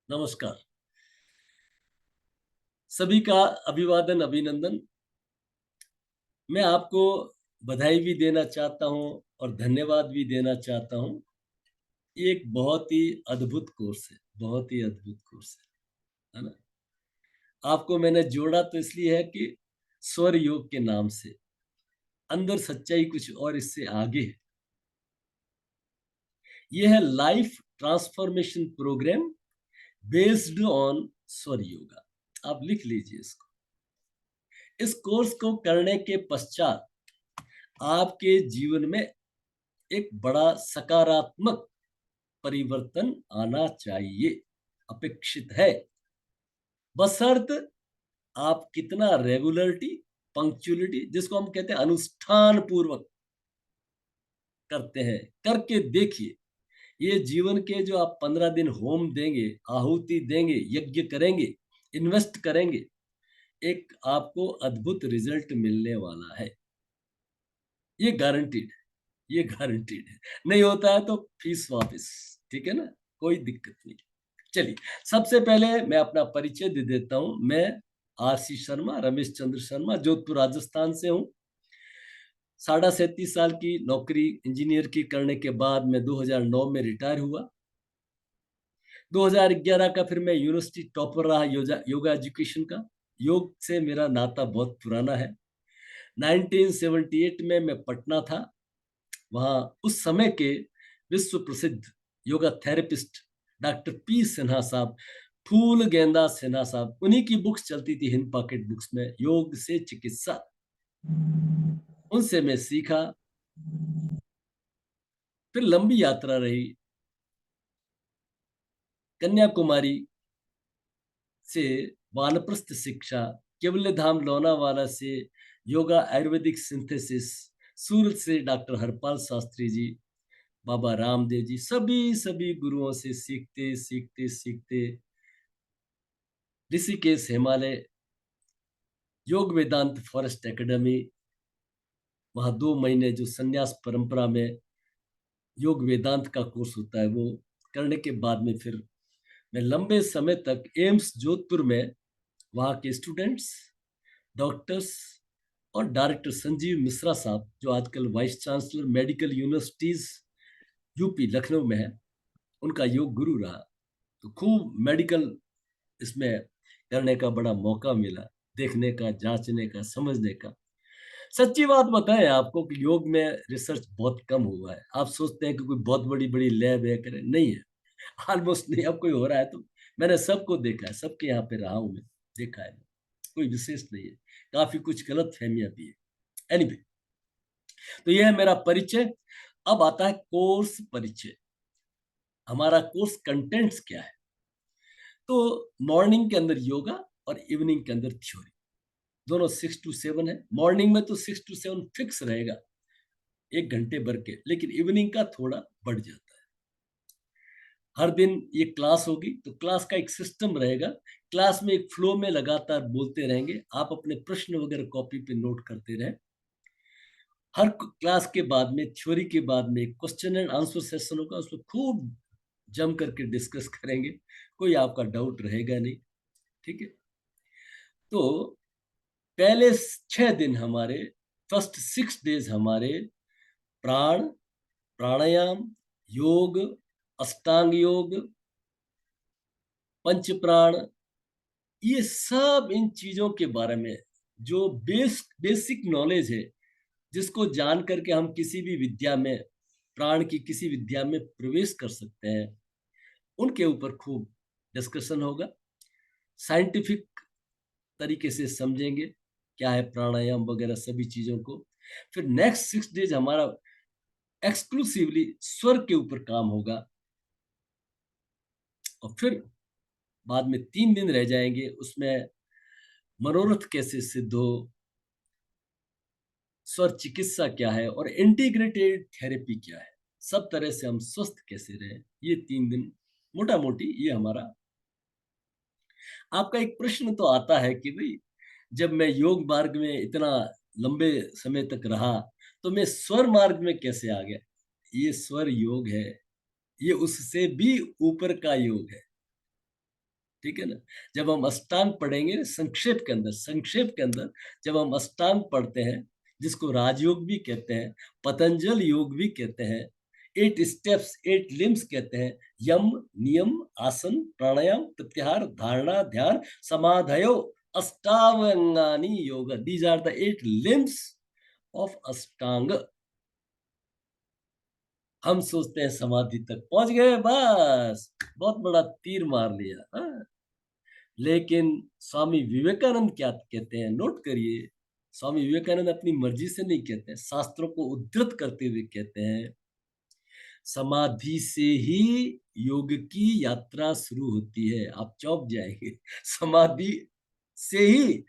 नमस्कार। सभी का अभिवादन, अभिनंदन। मैं आपको बधाई भी देना चाहता हूँ और धन्यवाद भी देना चाहता हूँ। ये एक बहुत ही अद्भुत कोर्स है, बहुत ही अद्भुत कोर्स है ना? आपको मैंने जोड़ा तो इसलिए है कि स्वर योग के नाम से, अंदर सच्चाई कुछ और इससे आगे है। ये है life transformation program based on Swar yoga. आप लिख लीजिए इसको। इस कोर्स को करने के पश्चात आपके जीवन में एक बड़ा सकारात्मक परिवर्तन आना चाहिए, अपेक्षित है। बशर्त आप कितना रेगुलरिटी, पंक्चुअलिटी, जिसको हम कहते हैं अनुष्ठान पूर्वक करते हैं, करके देखिए। ये जीवन के जो आप 15 दिन होम देंगे, आहुति देंगे, यज्ञ करेंगे, इन्वेस्ट करेंगे, एक आपको अद्भुत रिजल्ट मिलने वाला है। ये गारंटीड है, ये गारंटीड है। नहीं होता है तो फीस वापस, ठीक है ना? कोई दिक्कत नहीं। चलिए, सबसे पहले मैं अपना परिचय दे देता हूँ। मैं आरसी शर्मा, रमेश चंद्र शर्मा, जोधपुर राजस्थान से हूँ। 37.5 साल की नौकरी इंजीनियर की करने के बाद मैं 2009 में रिटायर हुआ। 2011 का फिर मैं यूनिवर्सिटी टॉपर रहा योगा एजुकेशन का। योग से मेरा नाता बहुत पुराना है। 1978 में मैं पटना था। वहाँ उस समय के विश्व प्रसिद्ध yoga therapist doctor P Sinha साहब, फूल गेंदा सिन्हा साहब, उन्हीं की बुक्स चलती थी हिंद पॉकेट बुक्स में, योग से चिकित्सा। उनसे मैं सीखा। फिर लंबी यात्रा रही। कन्याकुमारी से वानप्रस्थ शिक्षा, केवल्य धाम लोनावाला से योगा आयुर्वेदिक सिंथेसिस, सूरत से डॉक्टर हरपाल शास्त्री जी, बाबा रामदेव जी, सभी सभी गुरुओं से सीखते सीखते सीखते ऋषिकेश हिमालय योग वेदांत फॉरेस्ट एकेडमी, वहाँ 2 महीने जो संन्यास परंपरा में योग वेदांत का कोर्स होता है, वो करने के बाद में फिर मैं लंबे समय तक एम्स जोधपुर में वहाँ के स्टूडेंट्स, डॉक्टर्स और डायरेक्टर संजीव मिश्रा साहब, जो आजकल vice chancellor medical universities UP Lucknow में है, उनका योग गुरु रहा। तो खूब मेडिकल इसमें करने का बड़ा मौका मिला, देखने का, जांचने का, समझने का। सच्ची बात बताएं आपको कि योग में रिसर्च बहुत कम हुआ है। आप सोचते हैं कि कोई बहुत बड़ी बड़ी लैब है, करे, नहीं है। ऑलमोस्ट नहीं। अब कोई हो रहा है तो मैंने सबको देखा है, सबके यहाँ पे रहा हूं मैं, देखा है। कोई विशेष नहीं है। काफी कुछ गलत फहमियां भी है। एनीवे, तो यह है मेरा परिचय। अब आता है कोर्स परिचय। हमारा कोर्स कंटेंट्स क्या है? तो मॉर्निंग के अंदर योगा और इवनिंग के अंदर थ्योरी, दोनों 6 to 7 है। मॉर्निंग में तो 6 to 7 फिक्स रहेगा, 1 घंटे भर के, लेकिन इवनिंग का थोड़ा बढ़ जाता है। हर दिन ये क्लास होगी, तो क्लास का एक सिस्टम रहेगा। क्लास में एक फ्लो में लगातार बोलते रहेंगे। आप अपने प्रश्न वगैरह कॉपी पे नोट करते रहें। हर क्लास के बाद में, थ्योरी के बाद में, क्वेश्चन एंड आंसर सेशन होगा। उसमें खूब जम करके डिस्कस करेंगे। कोई आपका डाउट रहेगा नहीं, ठीक है? तो पहले 6 दिन हमारे, फर्स्ट 6 डेज हमारे प्राण, प्राणायाम, योग, अष्टांग योग, पंच प्राण, ये सब इन चीजों के बारे में जो बेसिक नॉलेज है, जिसको जान करके हम किसी भी विद्या में, प्राण की किसी विद्या में प्रवेश कर सकते हैं, उनके ऊपर खूब डिस्कशन होगा। साइंटिफिक तरीके से समझेंगे क्या है प्राणायाम वगैरह सभी चीजों को। फिर नेक्स्ट 6 डेज हमारा एक्सक्लूसिवली स्वर के ऊपर काम होगा। और फिर बाद में 3 दिन रह जाएंगे, उसमें मनोरथ कैसे सिद्ध हो, स्वर चिकित्सा क्या है, और इंटीग्रेटेड थेरेपी क्या है, सब तरह से हम स्वस्थ कैसे रहे। ये 3 दिन मोटा मोटी ये हमारा। आपका एक प्रश्न तो आता है कि भाई, जब मैं योग मार्ग में इतना लंबे समय तक रहा, तो मैं स्वर मार्ग में कैसे आ गया? ये स्वर योग है, ये उससे भी ऊपर का योग है। ठीक है ना। जब हम अष्टांग पढ़ेंगे संक्षेप के अंदर जब हम अष्टांग पढ़ते हैं, जिसको राजयोग भी कहते हैं, पतंजल योग भी कहते हैं, 8 स्टेप्स 8 लिम्स कहते हैं, यम, नियम, आसन, प्राणायाम, प्रत्याहार, धारणा, ध्यान, समाधयो, अष्टावंगानी योग, these are the 8 limbs of Ashtanga. हम सोचते हैं समाधि तक पहुंच गए, बस बहुत बड़ा तीर मार लिया। हाँ? लेकिन स्वामी विवेकानंद क्या कहते हैं, नोट करिए। स्वामी विवेकानंद अपनी मर्जी से नहीं कहते हैं, शास्त्रों को उद्धृत करते हुए कहते हैं, समाधि से ही योग की यात्रा शुरू होती है। आप चौंक जाएंगे। समाधि से ही,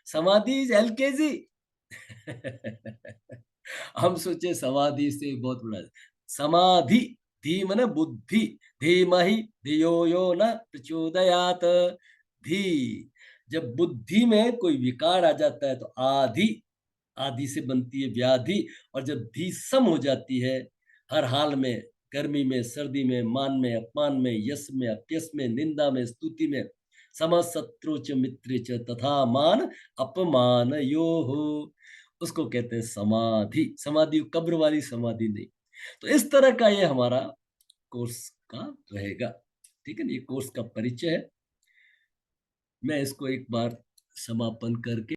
समाधि इज एलकेजी। हम सोचे समाधि से बहुत बड़ा, समाधि, धी मन बुद्धि, धीमहि धियो यो न प्रचोदयात। धी, जब बुद्धि में कोई विकार आ जाता है तो आधि, आदि से बनती है व्याधि, और जब धी सम हो जाती है, हर हाल में, गर्मी में, सर्दी में, मान में, अपमान में, यश में, अपयश में, निंदा में, स्तुति में, समशत्रु च मित्र च तथा मान अपमान यो हो, उसको कहते हैं समाधि। समाधि कब्र वाली समाधि नहीं। तो इस तरह का ये हमारा कोर्स का रहेगा। ठीक है ना, ये कोर्स का परिचय है। मैं इसको एक बार समापन करके